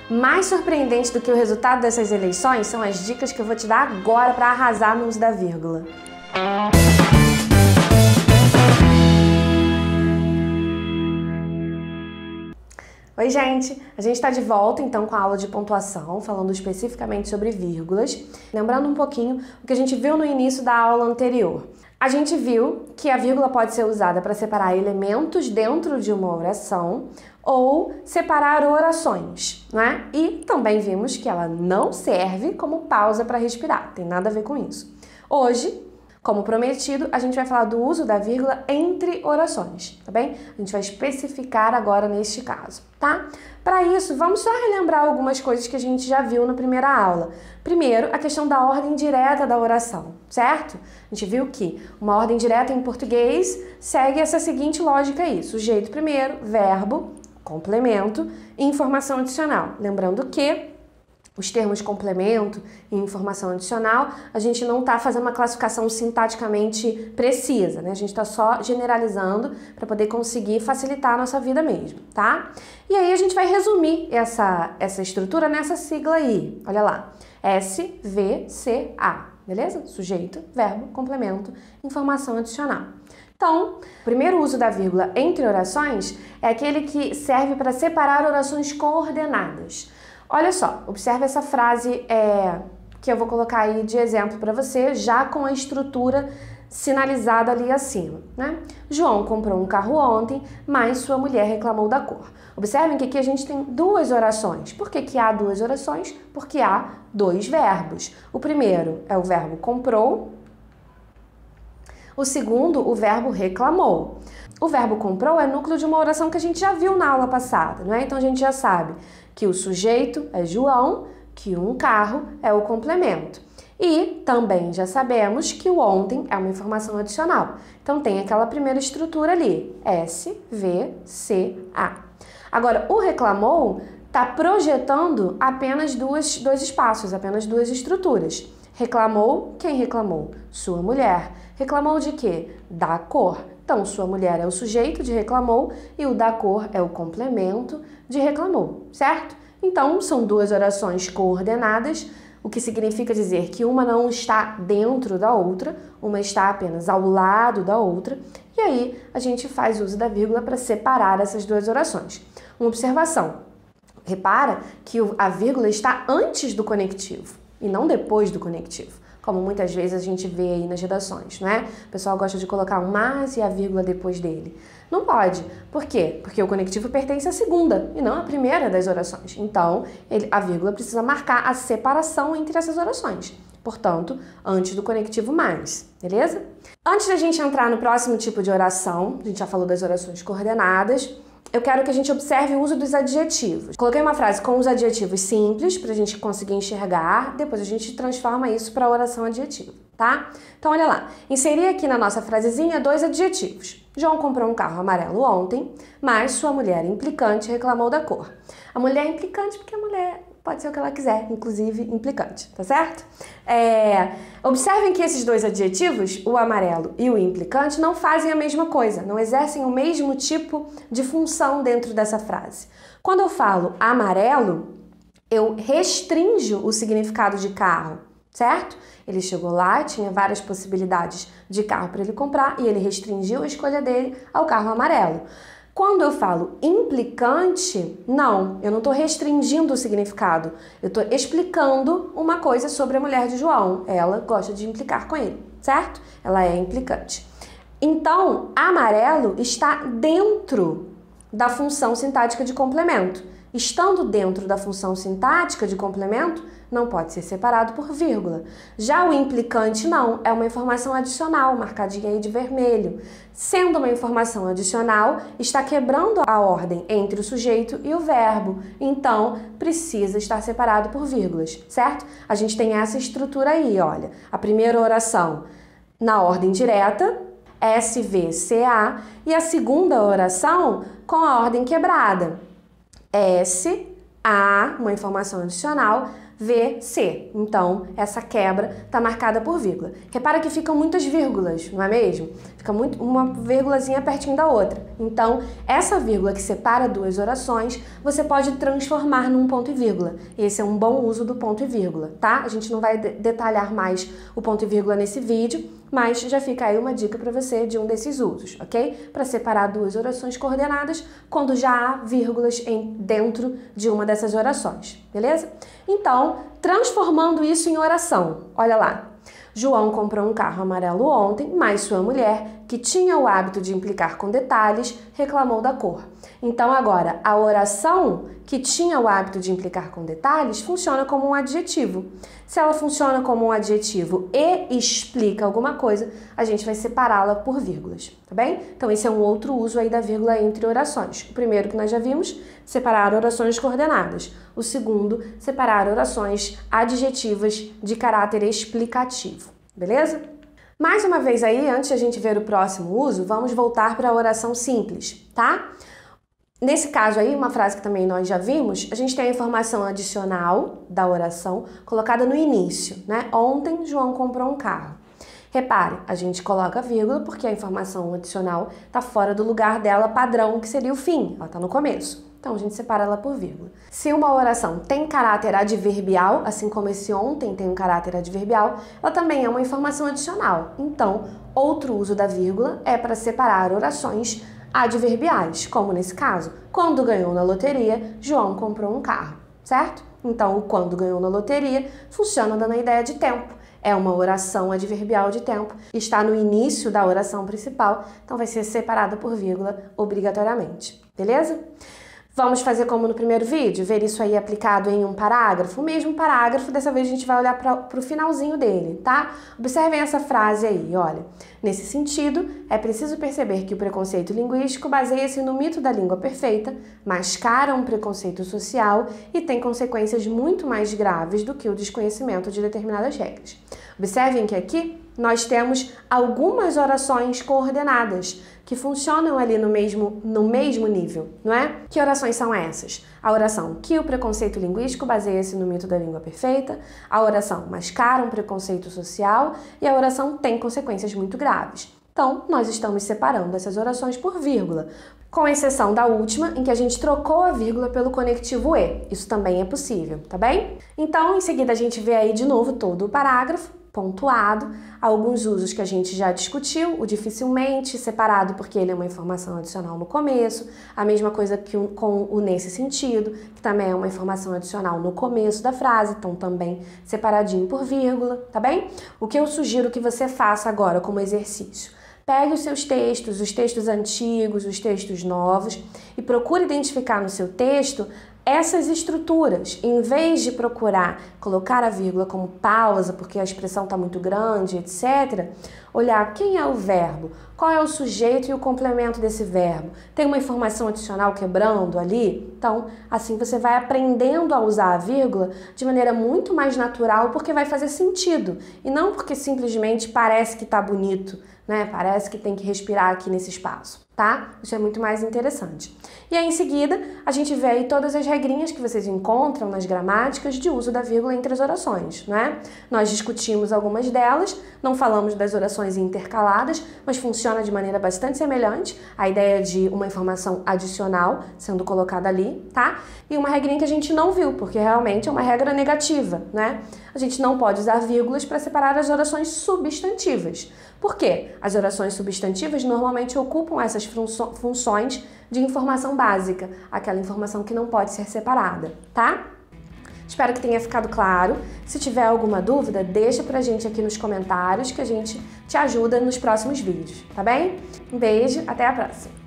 Mais surpreendente do que o resultado dessas eleições são as dicas que eu vou te dar agora para arrasar no uso da vírgula. Oi, gente! A gente está de volta, então, com a aula de pontuação, falando especificamente sobre vírgulas. Lembrando um pouquinho o que a gente viu no início da aula anterior. A gente viu que a vírgula pode ser usada para separar elementos dentro de uma oração ou separar orações, né? E também vimos que ela não serve como pausa para respirar, tem nada a ver com isso. Hoje, como prometido, a gente vai falar do uso da vírgula entre orações, tá bem? A gente vai especificar agora neste caso, tá? Para isso, vamos só relembrar algumas coisas que a gente já viu na primeira aula. Primeiro, a questão da ordem direta da oração, certo? A gente viu que uma ordem direta em português segue essa seguinte lógica aí: sujeito primeiro, verbo, complemento e informação adicional. Lembrando que os termos complemento e informação adicional, a gente não está fazendo uma classificação sintaticamente precisa, né? A gente está só generalizando para poder conseguir facilitar a nossa vida mesmo, tá? E aí a gente vai resumir essa estrutura nessa sigla aí. Olha lá, SVCA, beleza? Sujeito, verbo, complemento, informação adicional. Então, o primeiro uso da vírgula entre orações é aquele que serve para separar orações coordenadas. Olha só, observe essa frase que eu vou colocar aí de exemplo para você, já com a estrutura sinalizada ali acima, né? João comprou um carro ontem, mas sua mulher reclamou da cor. Observem que aqui a gente tem duas orações. Por que há duas orações? Porque há dois verbos. O primeiro é o verbo comprou, o segundo, o verbo reclamou. O verbo comprou é núcleo de uma oração que a gente já viu na aula passada, não é? Então a gente já sabe que o sujeito é João, que um carro é o complemento. E também já sabemos que o ontem é uma informação adicional. Então tem aquela primeira estrutura ali, SVCA. Agora, o reclamou está projetando apenas dois espaços, apenas duas estruturas. Reclamou, quem reclamou? Sua mulher. Reclamou de quê? Da cor. Então, sua mulher é o sujeito de reclamou e o da cor é o complemento de reclamou, certo? Então, são duas orações coordenadas, o que significa dizer que uma não está dentro da outra, uma está apenas ao lado da outra, e aí a gente faz uso da vírgula para separar essas duas orações. Uma observação: repara que a vírgula está antes do conectivo e não depois do conectivo, como muitas vezes a gente vê aí nas redações, não é? O pessoal gosta de colocar um mas e a vírgula depois dele. Não pode. Por quê? Porque o conectivo pertence à segunda e não à primeira das orações. Então, a vírgula precisa marcar a separação entre essas orações. Portanto, antes do conectivo mais, beleza? Antes da gente entrar no próximo tipo de oração, a gente já falou das orações coordenadas, eu quero que a gente observe o uso dos adjetivos. Coloquei uma frase com os adjetivos simples para a gente conseguir enxergar, depois a gente transforma isso para a oração adjetiva, tá? Então, olha lá. Inseri aqui na nossa frasezinha dois adjetivos. João comprou um carro amarelo ontem, mas sua mulher implicante reclamou da cor. A mulher é implicante porque a mulher pode ser o que ela quiser, inclusive implicante, tá certo? Observem que esses dois adjetivos, o amarelo e o implicante, não fazem a mesma coisa, não exercem o mesmo tipo de função dentro dessa frase. Quando eu falo amarelo, eu restringo o significado de carro, certo? Ele chegou lá, tinha várias possibilidades de carro para ele comprar e ele restringiu a escolha dele ao carro amarelo. Quando eu falo implicante, não, eu não estou restringindo o significado, eu estou explicando uma coisa sobre a mulher de João. Ela gosta de implicar com ele, certo? Ela é implicante. Então, amarelo está dentro da função sintática de complemento. Estando dentro da função sintática de complemento, não pode ser separado por vírgula. Já o implicante não, é uma informação adicional, marcadinha aí de vermelho. Sendo uma informação adicional, está quebrando a ordem entre o sujeito e o verbo, então precisa estar separado por vírgulas, certo? A gente tem essa estrutura aí, olha. A primeira oração na ordem direta, SVCA, e a segunda oração com a ordem quebrada, SAVCA. A, uma informação adicional, V, C. Então, essa quebra está marcada por vírgula. Repara que ficam muitas vírgulas, não é mesmo? Fica uma vírgulazinha pertinho da outra. Então, essa vírgula que separa duas orações, você pode transformar num ponto e vírgula. Esse é um bom uso do ponto e vírgula, tá? A gente não vai detalhar mais o ponto e vírgula nesse vídeo, mas já fica aí uma dica para você de um desses usos, ok? Para separar duas orações coordenadas quando já há vírgulas dentro de uma dessas orações, beleza? Então, transformando isso em oração, olha lá. João comprou um carro amarelo ontem, mas sua mulher, que tinha o hábito de implicar com detalhes, reclamou da cor. Então agora, a oração que tinha o hábito de implicar com detalhes funciona como um adjetivo. Se ela funciona como um adjetivo e explica alguma coisa, a gente vai separá-la por vírgulas, tá bem? Então esse é um outro uso aí da vírgula entre orações. O primeiro que nós já vimos, separar orações coordenadas. O segundo, separar orações adjetivas de caráter explicativo, beleza? Mais uma vez aí, antes de a gente ver o próximo uso, vamos voltar para a oração simples, tá? Nesse caso aí, uma frase que também nós já vimos, a gente tem a informação adicional da oração colocada no início, né? Ontem, João comprou um carro. Repare, a gente coloca vírgula porque a informação adicional está fora do lugar dela padrão, que seria o fim, ela está no começo. Então, a gente separa ela por vírgula. Se uma oração tem caráter adverbial, assim como esse ontem tem um caráter adverbial, ela também é uma informação adicional. Então, outro uso da vírgula é para separar orações adverbiais, como nesse caso, quando ganhou na loteria, João comprou um carro, certo? Então, o quando ganhou na loteria funciona dando a ideia de tempo. É uma oração adverbial de tempo, está no início da oração principal, então vai ser separada por vírgula obrigatoriamente, beleza? Vamos fazer como no primeiro vídeo, ver isso aí aplicado em um parágrafo? O mesmo parágrafo, dessa vez a gente vai olhar para o finalzinho dele, tá? Observem essa frase aí, olha. Nesse sentido, é preciso perceber que o preconceito linguístico baseia-se no mito da língua perfeita, mascara um preconceito social e tem consequências muito mais graves do que o desconhecimento de determinadas regras. Observem que aqui nós temos algumas orações coordenadas que funcionam ali no mesmo nível, não é? Que orações são essas? A oração que o preconceito linguístico baseia-se no mito da língua perfeita, a oração mascara um preconceito social e a oração tem consequências muito graves. Então, nós estamos separando essas orações por vírgula, com exceção da última, em que a gente trocou a vírgula pelo conectivo e. Isso também é possível, tá bem? Então, em seguida, a gente vê aí de novo todo o parágrafo, pontuado, alguns usos que a gente já discutiu, o dificilmente, separado porque ele é uma informação adicional no começo, a mesma coisa que com o nesse sentido, que também é uma informação adicional no começo da frase, então também separadinho por vírgula, tá bem? O que eu sugiro que você faça agora como exercício? Pegue os seus textos, os textos antigos, os textos novos e procure identificar no seu texto essas estruturas. Em vez de procurar colocar a vírgula como pausa, porque a expressão está muito grande, etc., olhar quem é o verbo, qual é o sujeito e o complemento desse verbo. Tem uma informação adicional quebrando ali? Então, assim você vai aprendendo a usar a vírgula de maneira muito mais natural, porque vai fazer sentido. E não porque simplesmente parece que está bonito, né? Parece que tem que respirar aqui nesse espaço, tá? Isso é muito mais interessante. E aí, em seguida, a gente vê aí todas as regrinhas que vocês encontram nas gramáticas de uso da vírgula entre as orações, né? Nós discutimos algumas delas, não falamos das orações intercaladas, mas funciona de maneira bastante semelhante, a ideia de uma informação adicional sendo colocada ali, tá? E uma regrinha que a gente não viu, porque realmente é uma regra negativa, né? A gente não pode usar vírgulas para separar as orações substantivas. Por quê? As orações substantivas normalmente ocupam essas funções de informação básica, aquela informação que não pode ser separada, tá? Espero que tenha ficado claro. Se tiver alguma dúvida, deixa pra gente aqui nos comentários que a gente te ajuda nos próximos vídeos, tá bem? Um beijo, até a próxima!